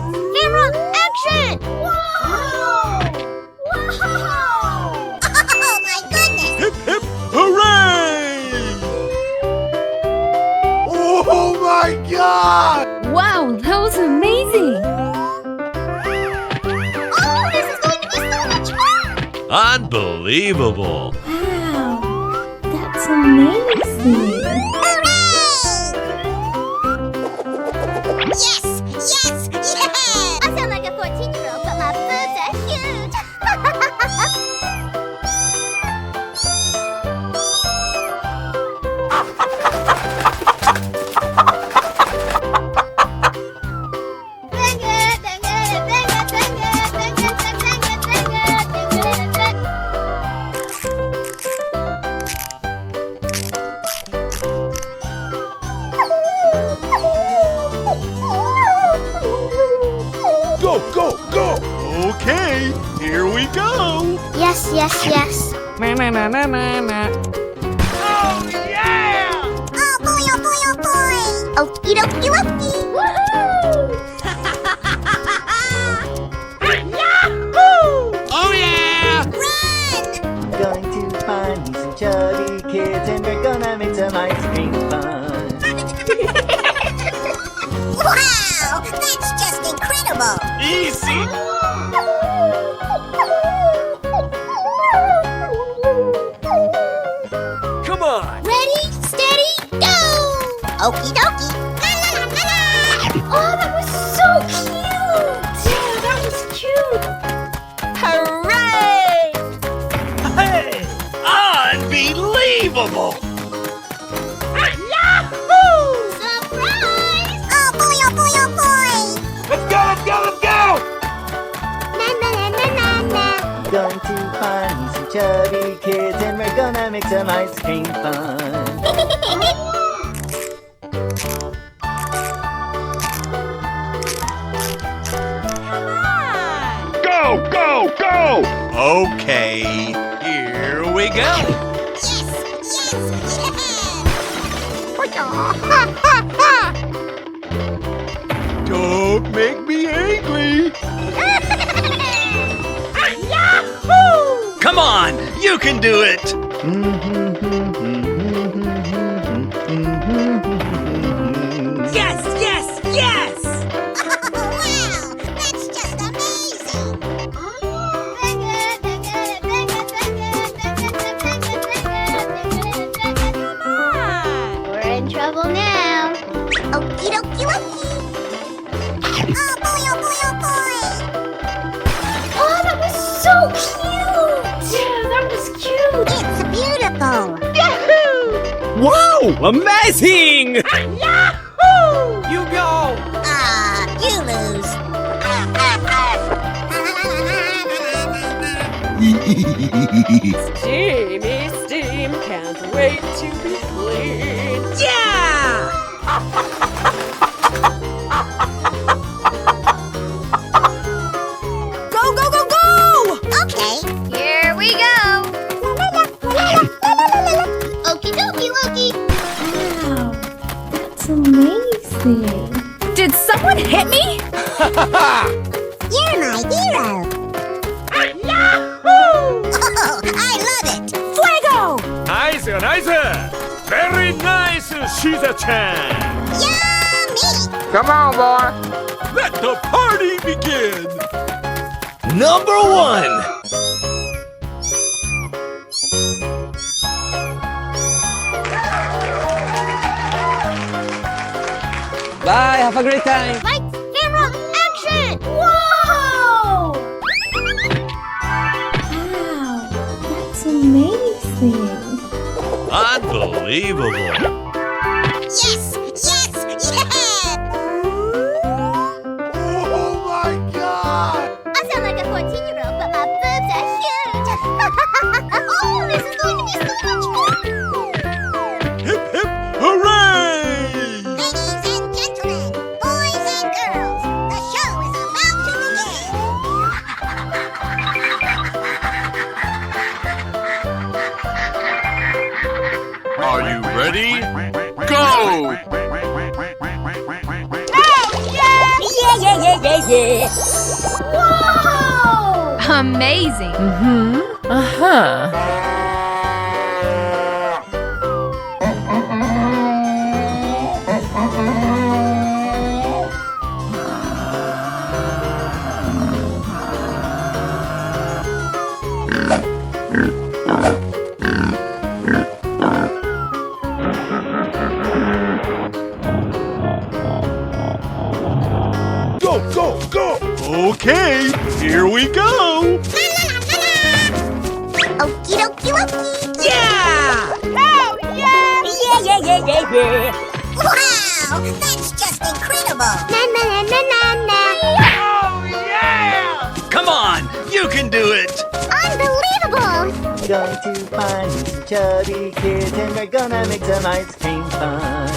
Lights, camera, action! Whoa! Whoa! Oh my goodness! Hip, hip, hooray! Oh my God! Wow, that was amazing! Oh, this is going to be so much fun! Unbelievable! Wow, that's amazing! Yes! Yes! Yes! I sound like a 14-year-old, but my boobs are huge! Go, go, go! Okay, here we go! Yes, yes, yes. Oh yeah! Oh boy, oh boy, oh boy! Okie dokie dokie! Woohoo! Yahoo! Oh yeah! Run! Going to find me some chubby kids and we're gonna make some ice cream fun. Wow! That's just incredible! Easy! Come on! Ready, steady, go! Okie dokie! La la la la la! Oh, that was so cute! Yeah, that was cute! Hooray! Hey! Unbelievable! Yahoo! Surprise! Oh boy, oh boy, oh boy! Let's go, let's go, let's go! Na na na na na na! Going to find me some chubby kids and we're gonna make some ice cream fun. Go, go, go! Okay, here we go! Yes, yes, Don't make me angry! Yahoo! Come on, you can do it! Yes, yes, yes! Wow, that's just amazing! We're in trouble now. Okie dokie dokie. Oh boy, oh boy, oh boy. Oh, that was so cute! Yeah, that was cute! It's beautiful. Yahoo! Wow, amazing! Yahoo! You go! You lose. Steamy steam, can't wait to be clean. Yeah! Go, go, go, go! Okay, here we go. Okie dokie Loki. Wow, that's amazing! Did someone hit me? You're my hero. Yahoo! Oh, I love it. Fuego! Nice, nice! Very nice, Shiza-chan! Yummy! Come on, boy! Let the party begin! Number 1! Bye, have a great time! Lights, camera, action! Whoa! Wow, that's amazing! Unbelievable! Yes, yes, yes! Oh my God! I sound like a 14-year-old, but my boobs are huge! Oh, this is going to be so much fun! Hip, hip, hooray! Ladies and gentlemen, boys and girls, the show is about to begin! Are you ready? Go! Whoa! Amazing. Go, go, go! Okay, here we go! Okie dokie dokie. Yeah! Wow, that's just incredible. Na na na na na na. Oh, yeah! Come on, you can do it! Unbelievable. Going to find some chubby kids and we're gonna make some ice cream fun.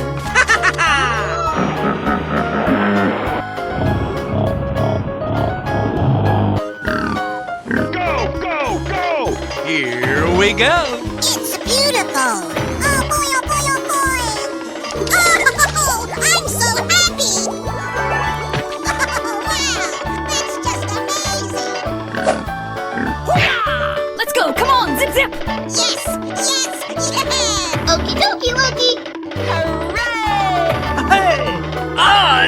Go, go, go! Here we go! It's beautiful. Oh boy, oh boy, oh boy. Oh, I'm so happy. Oh, wow, that's just amazing. Let's go. Come on. Zip, zip. Yes, yes, yeah. Okie dokie dokie. Hooray! Hey!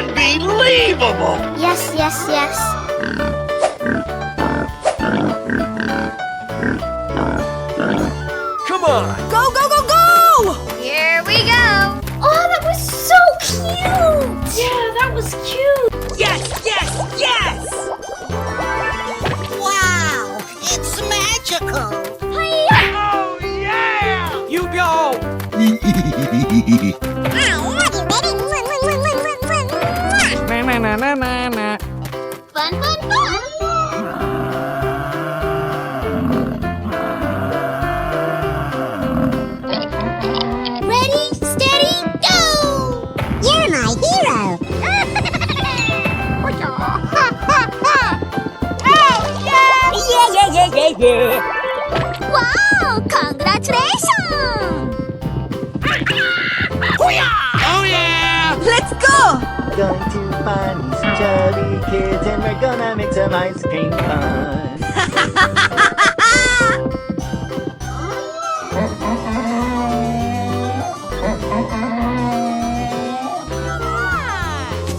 Unbelievable! Yes, yes, yes. Come on! Go, go, go, go! Here we go. Oh, that was so cute! Yeah, that was cute. Yes, yes, yes! Wow, it's magical. Oh, yeah! You go! Na na na na na na. Fun, fun, fun. Ready, steady, go! You're my hero. Wow, congratulations! Oh yeah! Let's go. Going to find some chubby kids and we're gonna make some ice cream fun.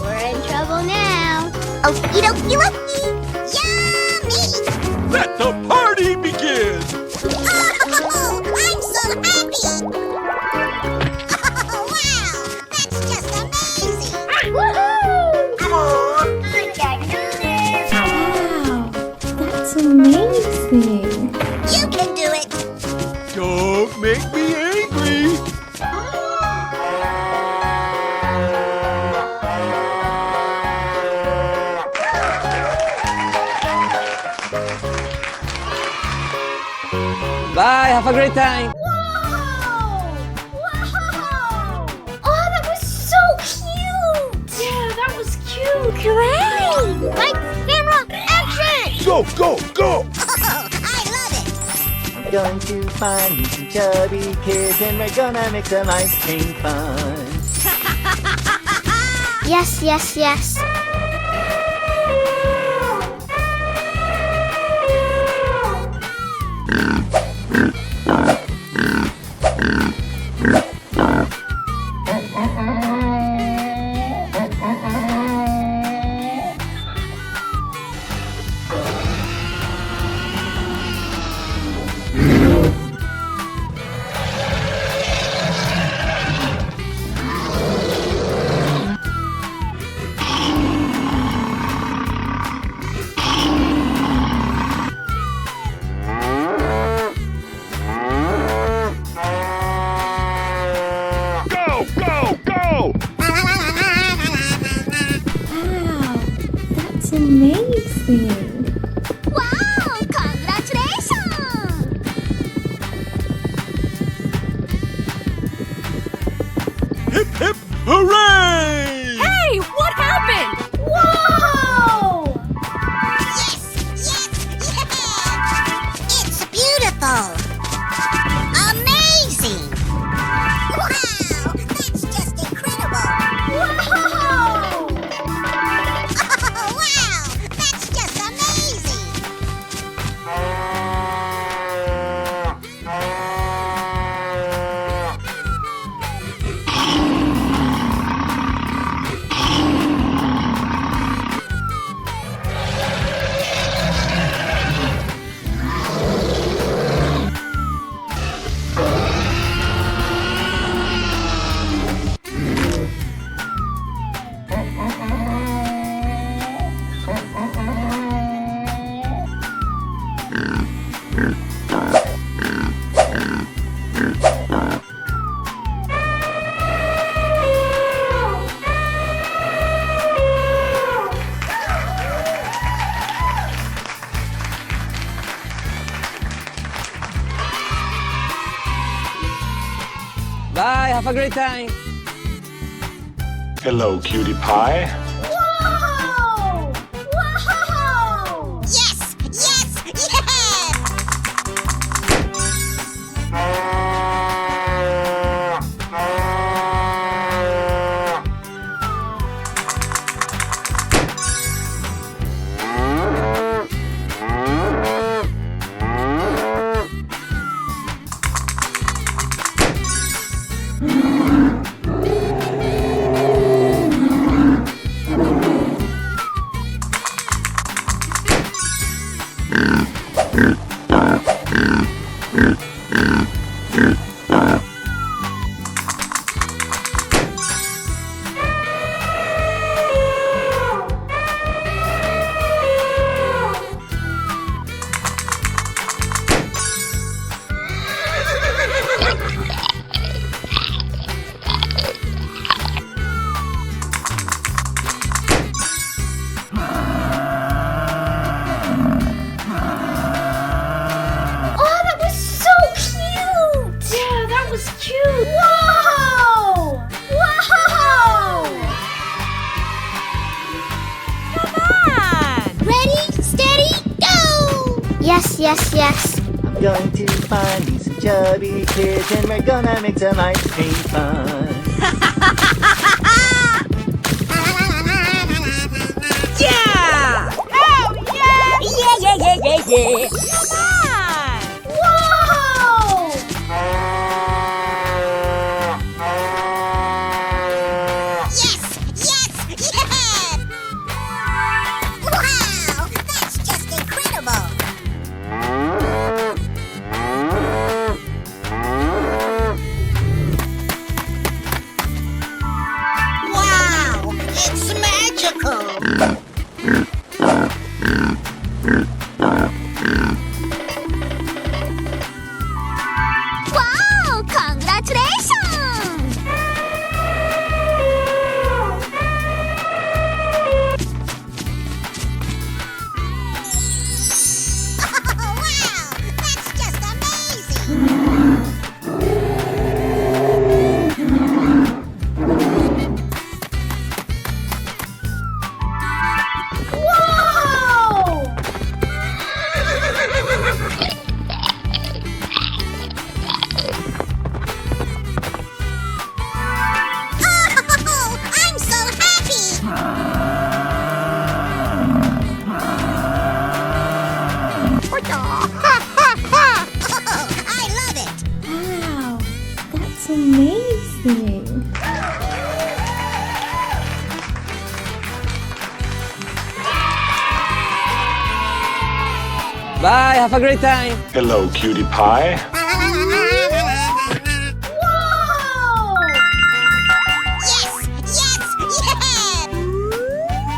We're in trouble now. Okie dokie dokie. Yummy! Let the party begin! Oh, I'm so happy! Oh, wow! That's just amazing! Woohoo! Come on! I can do this! Wow, that's amazing. You can do it! Don't make me angry! Bye, have a great time. Whoa! Wow! Oh, that was so cute! Yeah, that was cute. Great! Lights, camera, action! Go, go, go! Oh, I love it! Going to find some chubby kids and we're gonna make some ice cream fun. Yes, yes, yes. Go, go, go! Wow, that's amazing. Wow! Congratulations! Hip, hip, hooray! Hey, what happened? Whoa! Yes, yes, yeah! It's beautiful! Amazing! Wow! That's just incredible! Wow! Oh, wow! have a great time. Hello, cutie pie. Whoa! Whoa! Yes! Yes! Yes! Oh, that was so cute! Yeah, that was cute! Whoa! Whoa! Come on! Ready, steady, go! Yes, yes, yes. I'm going to find me some chubby kids and we're gonna make some ice cream fun. Yeah! Oh, yeah! Yeah, yeah, yeah, yeah, yeah! Come on! Whoa! Yes! Yes! Yes! Wow! That's just incredible! Wow! It's magical! Wow! Congratulations! Wow! That's just amazing! Whoa! Oh, I'm so happy! Oh, I love it! Wow, that's amazing. Bye, have a great time. Hello, cutie pie. Whoa! Yes! Yes! Yes!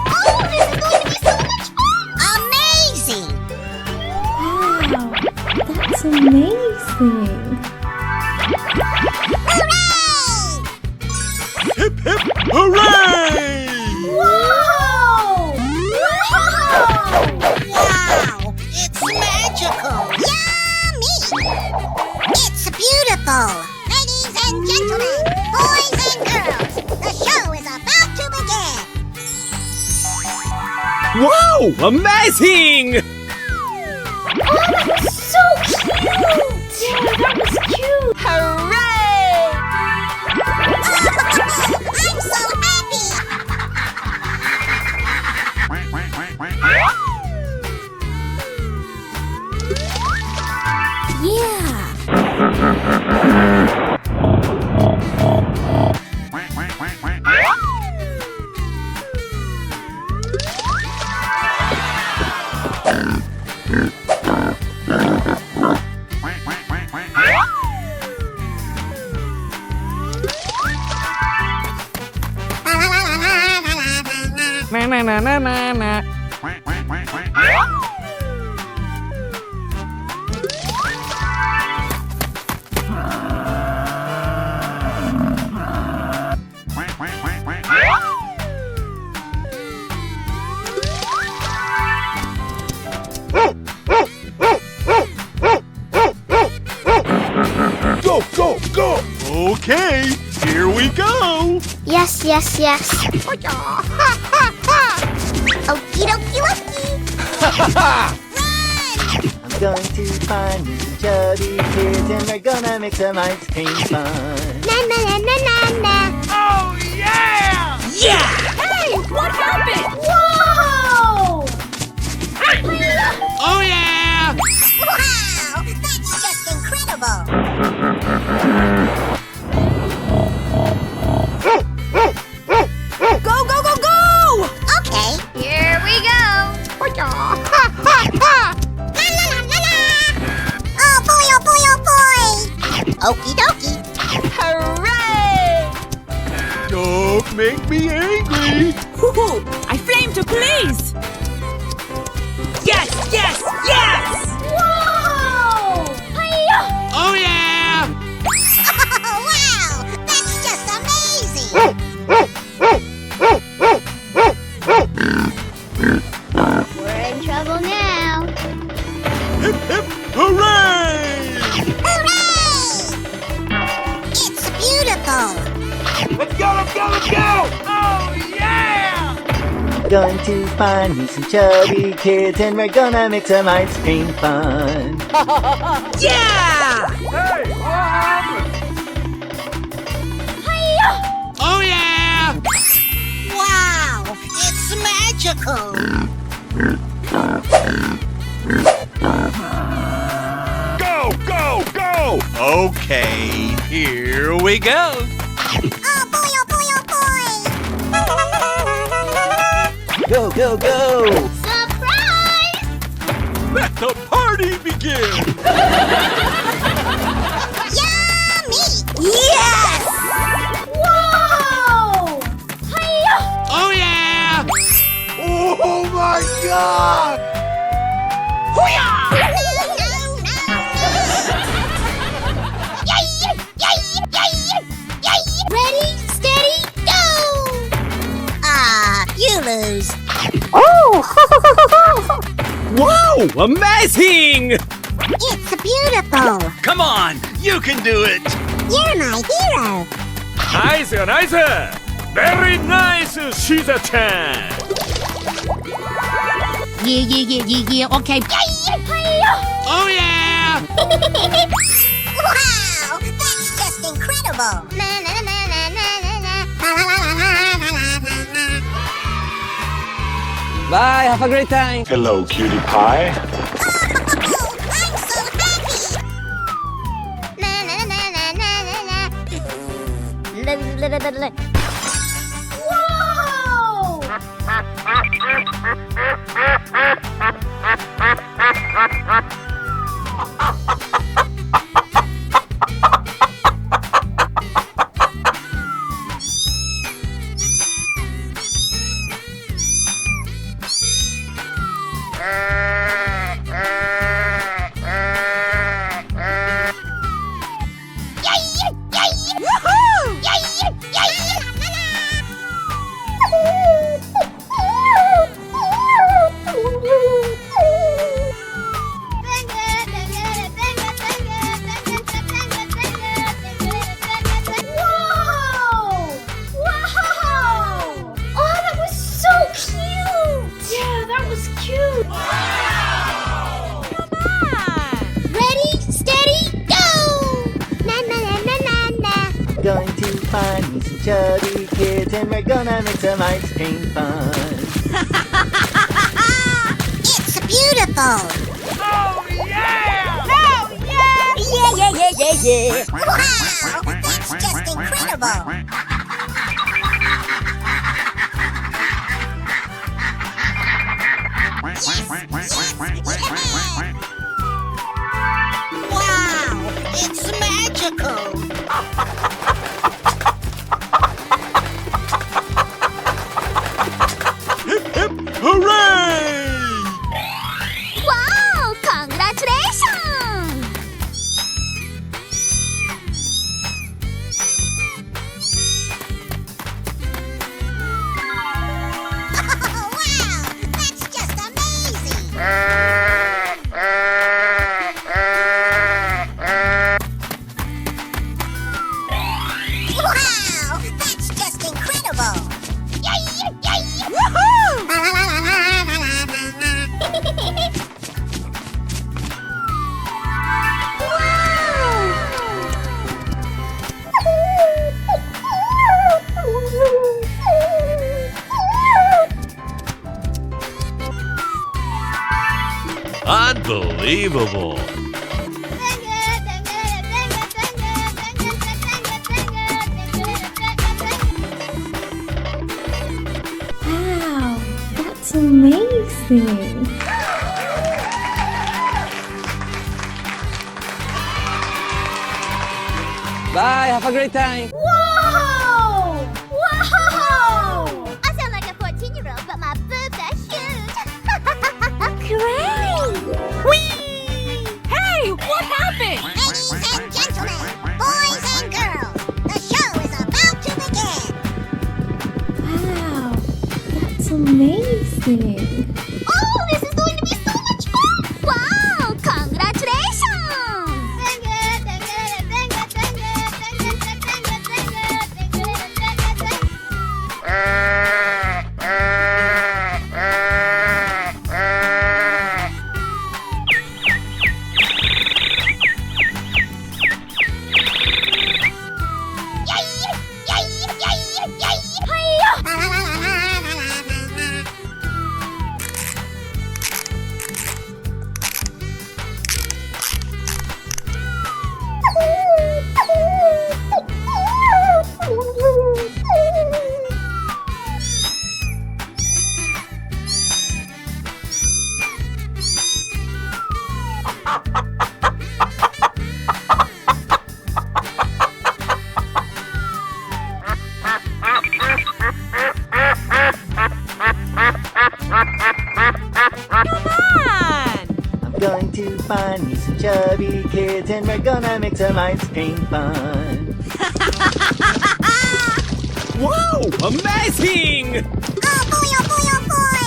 Oh, this is going to be so much fun! Amazing! Wow, that's amazing. Hooray! Hip, hip, hooray! Whoa! Whoa! Wow! It's magical! Yummy! It's beautiful! Ladies and gentlemen, boys and girls, the show is about to begin! Wow, amazing! Oh, that was so cute! Yeah, that was cute! Hooray! I'm so happy! Yeah! Na na na na na na. Go, go, go! Okay, Yes, yes, yes. Okie dokie dokie. I'm going to find me some chubby kids and we're gonna make some ice cream fun. Na na na na na na. Oh, yeah! Hey, what happened? Whoa! Oh, yeah! Wow, that's just incredible. Go, go, go, go! Okay. Here we go. La la la la la. Oh boy, oh boy, oh boy. Okie dokie. Hooray! Don't make me angry. Hoo-hoo! I flame to police! Yes, yes, yes! Whoa! Hiya! Oh, yeah! Oh wow, that's just amazing. We're in trouble now. Hip, hip, hooray! Hooray! It's beautiful. Let's go, let's go, let's go! Oh, yeah! Going to find me some chubby kids and we're gonna make some ice cream fun. Yeah! Hey, what happened? Hiya! Oh, yeah! Wow, it's magical. Go, go, go! Okay, here we go. Oh boy, oh boy, oh boy. Go, go, go! Surprise! Let the party begin! Yummy! Yes! Whoa! Hiya! Oh, yeah! Oh, my God! Hoo-yah! Ready, steady, go! Ah, you lose. Wow, amazing! It's beautiful. Come on, you can do it! You're my hero. Nice, nice! Very nice, Shiza-chan! Yeah, okay. Oh, yeah! Wow, that's just incredible. Na, na, na, na, na, na, na. La, la, la, la, la, la, la, la. Bye, have a great time. Hello, cutie pie. Oh, I'm so happy. Na, na, na, na, na, na, na. Whoa! Whoa! Wow! Oh, that was so cute! Yeah, that was cute! Ready, steady, go! Na, na, na, na, na, na. Going to find me some chubby kids and we're gonna make some ice cream fun. It's beautiful. Oh, yeah! Yeah. Wow, that's just incredible. Wow, it's magical. Hip, hip, hooray! Wow, congratulations! Unbelievable. Wow, that's amazing. Bye, have a great time. Whoa! Whoa! I sound like a 14-year-old, but my boobs are huge. Great! Whee! Hey, what happened? Ladies and gentlemen, boys and girls, the show is about to begin. Wow, that's amazing. Oh, this is going to be so much fun! Wow, congratulations! I'm going to find me some chubby kids and we're gonna make some ice cream fun. Whoa, amazing! Oh boy, oh boy, oh boy!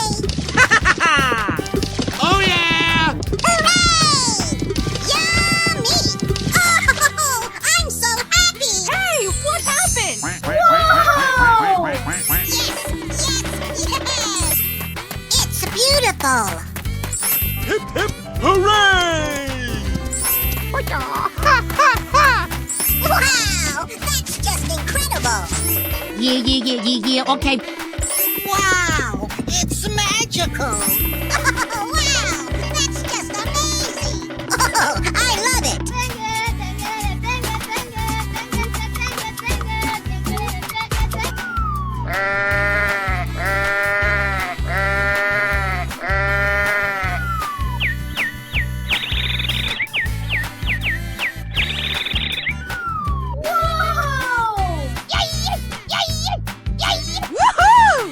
Oh yeah! Hooray! Yummy! Oh, I'm so happy! Hey, what happened? Whoa! Yes, yes! It's beautiful! Hip hip hooray! Wow! That's just incredible! Yeah, okay. Wow! It's magical! Wow! That's just amazing! Oh, I love it! Whoa!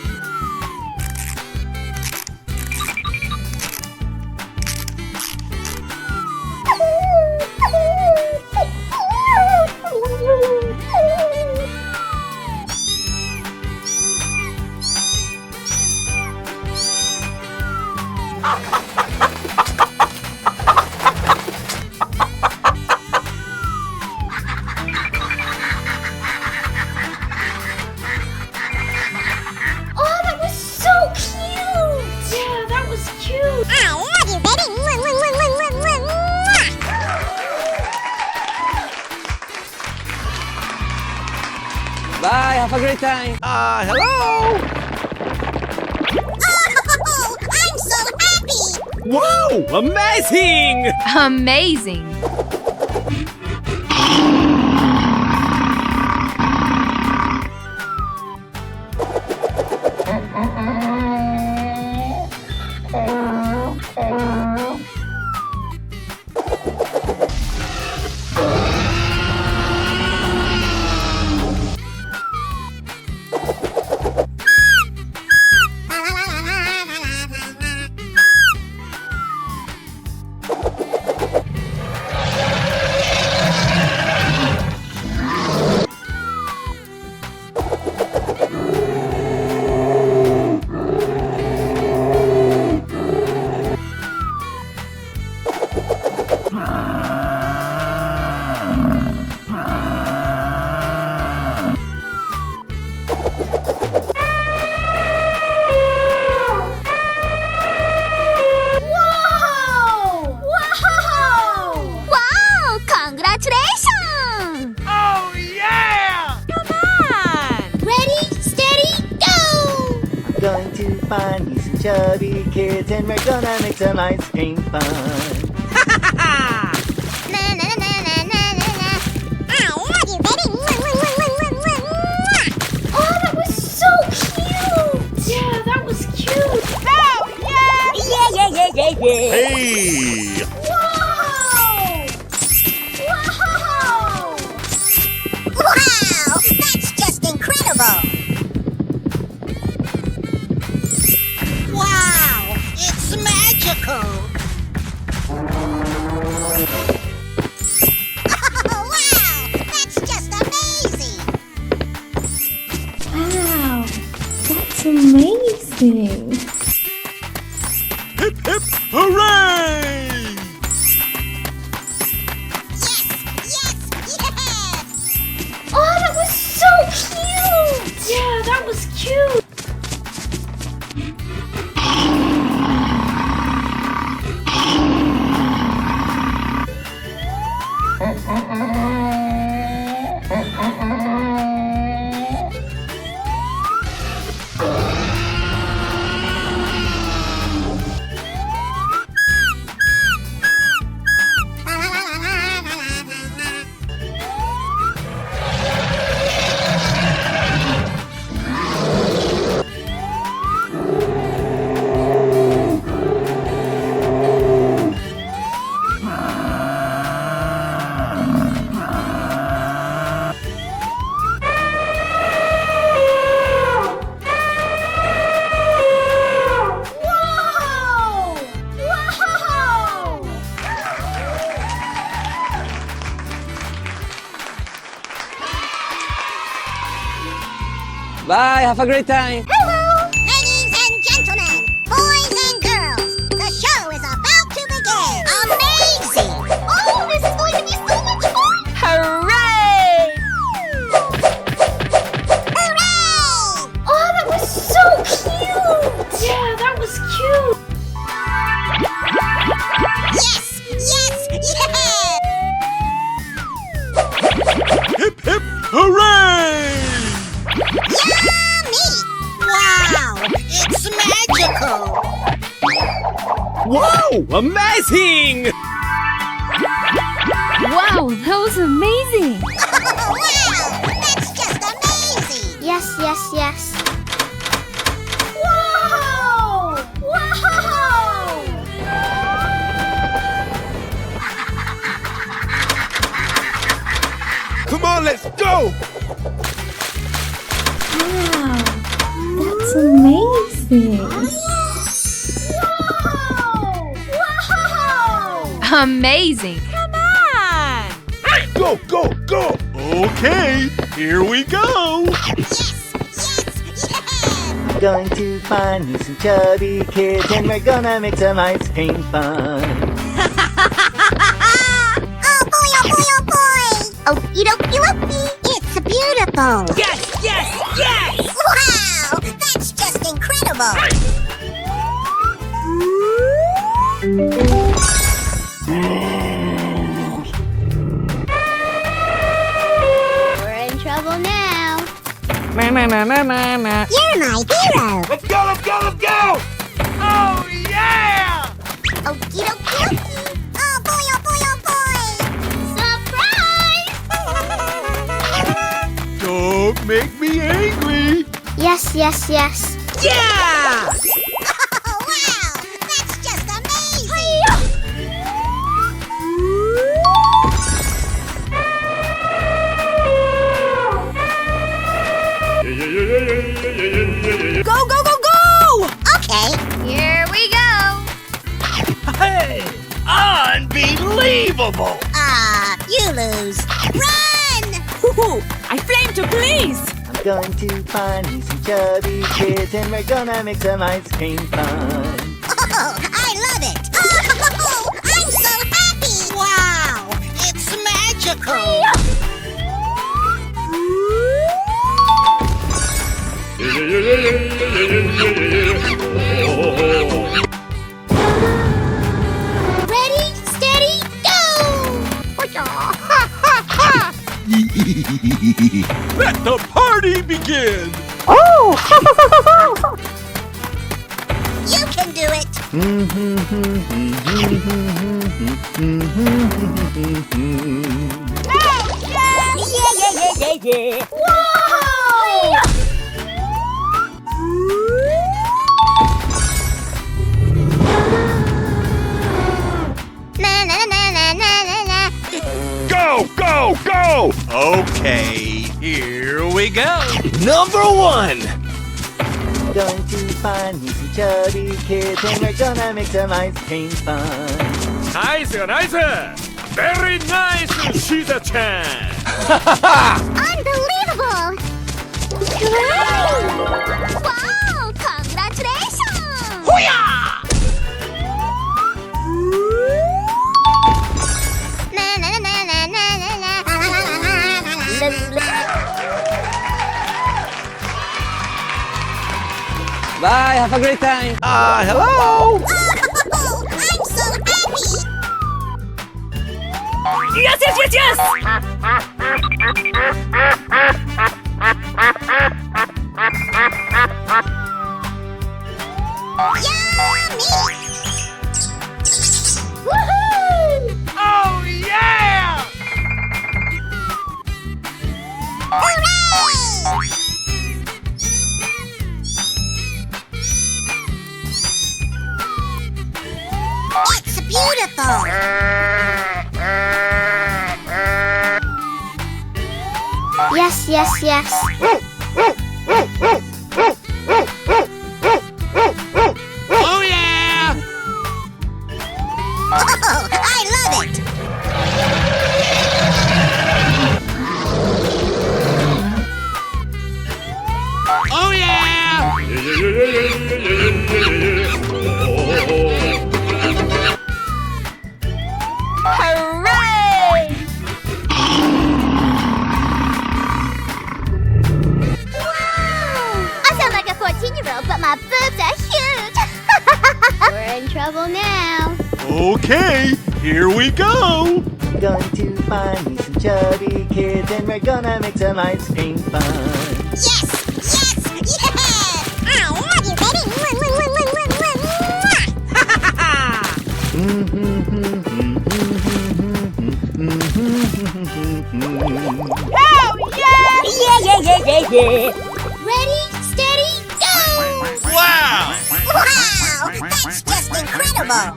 Oh, that was so cute! Yeah, that was cute. I love you, baby! Mwah, mwah, mwah, mwah, mwah, mwah, mwah. Bye, have a great time. Hello? Oh, I'm so happy! Whoa, amazing! Amazing. chubby kids, and we're gonna make some ice cream fun. Na na na na na na na. I love you, baby. Oh, that was so cute! Yeah, that was cute! Oh, yeah! Yeah. Hey! Wow! Wow! Wow, that's just incredible. Wow, it's magical. Oh, wow, that's just amazing. Wow, that's amazing! Hip hip hooray! Yes, yes, yes. Oh, that was so cute! Yeah, that was cute! Wow! Wow! Bye, have a great time. Hello, ladies and gentlemen, boys and girls. The show is about to begin. Amazing! Oh, this is going to be so much fun! Hooray! Hooray! Oh, that was so cute! Yeah, that was cute! Yes, yes, yes! Hip hip hooray! Yummy! Wow, it's magical! Wow, amazing! Wow, that was amazing! Wow, that's just amazing! Yes, yes, yes. Wow! Wow! Come on, let's go! Wow, that's amazing! Wow! Amazing! Come on! Go, go, go! Okay, here we go! Yes, yes, yes! Going to find me some chubby kids, and we're gonna make some ice cream fun. Oh boy, oh boy, oh boy! Okie dokie dokie! It's beautiful! Yes, yes, yes! Wow, that's just incredible! We're in trouble now. Na na na na na na. You're my hero! Let's go, let's go, let's go! Oh, yeah! Okie dokie dokie! Oh boy, oh boy, oh boy! Surprise! Don't make me angry! Yes, yes, yes. Yeah! Oh wow, that's just amazing! Go, go, go, go! Okay, Here we go. Hey! Unbelievable! you lose. Run! Hoo-hoo! I flame to please! I'm going to find me some chubby kids, and we're gonna make some ice cream fun. Oh, I love it! Oh, I'm so happy! Wow, it's magical! Ready, steady, go! Let the party begin! You Yeah. Whoa! Na na na na na na na. Go, go, go! Okay, here we go. Number 1. Going to find me some chubby kids and we're gonna make some ice cream fun. Nice, nice. Very nice, Shiza-chan. Unbelievable! Wow! Congratulations! Na na na na na na na. Bye, have a great time. Hello. Oh, I'm so happy! Yes! Yummy! Woohoo! Oh, yeah! Hooray! It's beautiful! Yes, yes, yes. Oh, yeah! Oh, I love it! Oh, yeah! Hooray! I sound like a 14-year-old, but my boobs are huge! We're in trouble now. Okay, here we go. Going to find me some chubby kids and we're gonna make some ice cream fun. Yes! Yes! Yes! I love you, baby! Yeah. Ready, steady, go! Wow! Wow! That's just incredible! Come on!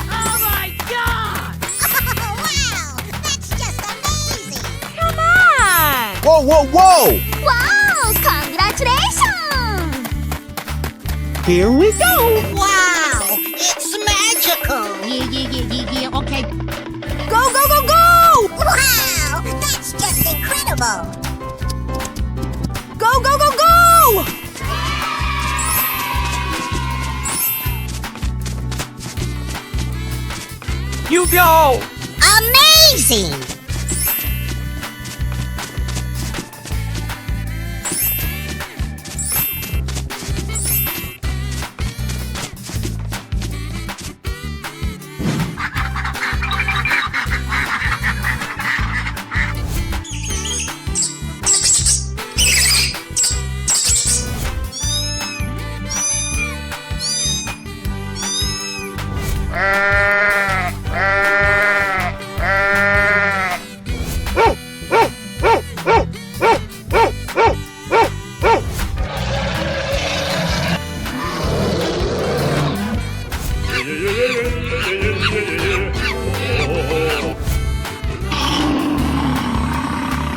Oh my god! Wow! That's just amazing! Come on! Whoa, whoa, whoa! Wow! Congratulations! Here we go. Wow! It's magical! Yeah, okay. Go! Wow! That's just incredible! Go! You go. Amazing!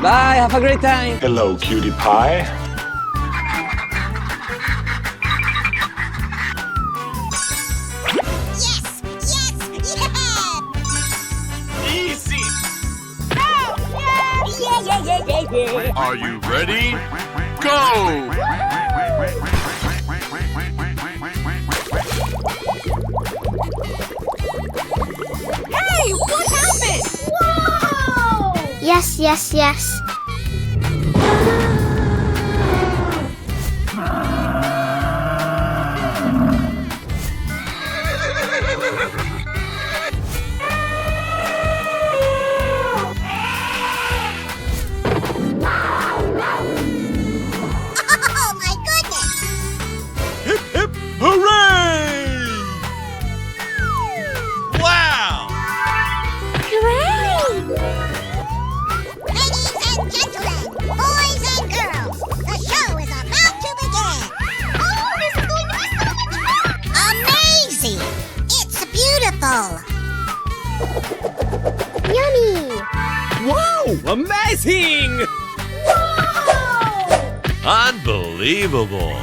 Bye, have a great time. Hello, cutie pie. Yes! Yes! Yeah! Easy. Yeah. Are you ready? Go. Hey, what happened? Whoa! Yes, yes, yes. Oh my goodness! Hip, hip, hooray! bowl. Yummy! Wow, amazing! Unbelievable!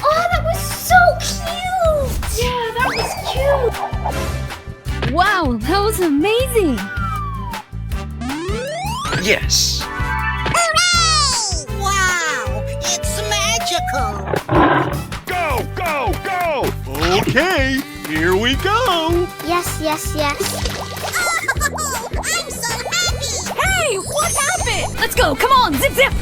Oh, that was so cute! Yeah, that was cute! Wow, that was amazing! Yes! Hooray! Wow, it's magical. Go, go, go! Okay, here we go! Yes, yes, yes. Oh, I'm so happy. Hey, what happened? Let's go. Come on, zip zip.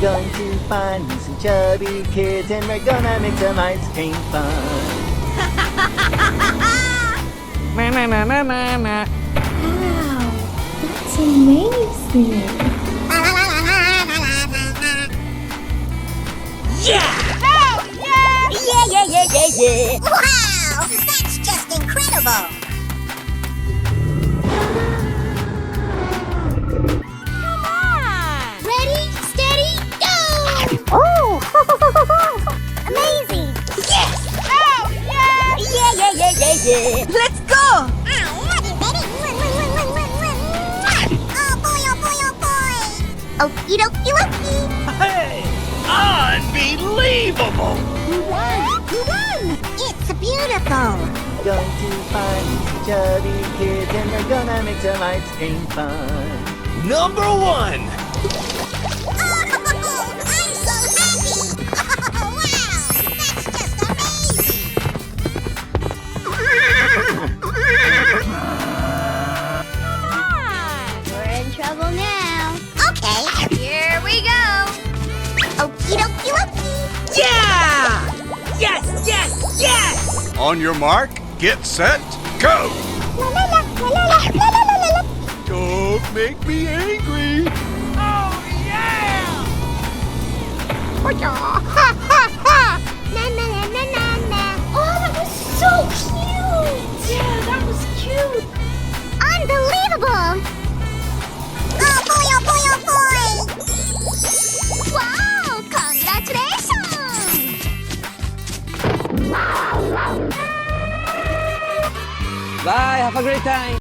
Going to find me some chubby kids and we're gonna make some ice cream fun. Na na na na na na. Wow, that's amazing! Yeah. Wow, that's just incredible. Come on. Ready, steady, go! Oh, amazing. Oh, yeah. Let's go. Ready, ready. Oh boy. Okie dokie dokie. Hey! Unbelievable! Who won? It's beautiful. Going to find me some chubby kids and we're gonna make some ice cream fun. Number one! Oh, I'm so happy. Oh, wow, that's just amazing. We're in trouble now. Okay. Here we go! Okie dokie dokie. Yeah. Yes. On your mark, get set, go! La la la la la la la la la la. Don't make me angry! Oh, yeah. Na na na na na na. Oh, that was so cute! Yeah, that was cute! Unbelievable. Oh boy. Wow, congratulations. Bye, have a great time.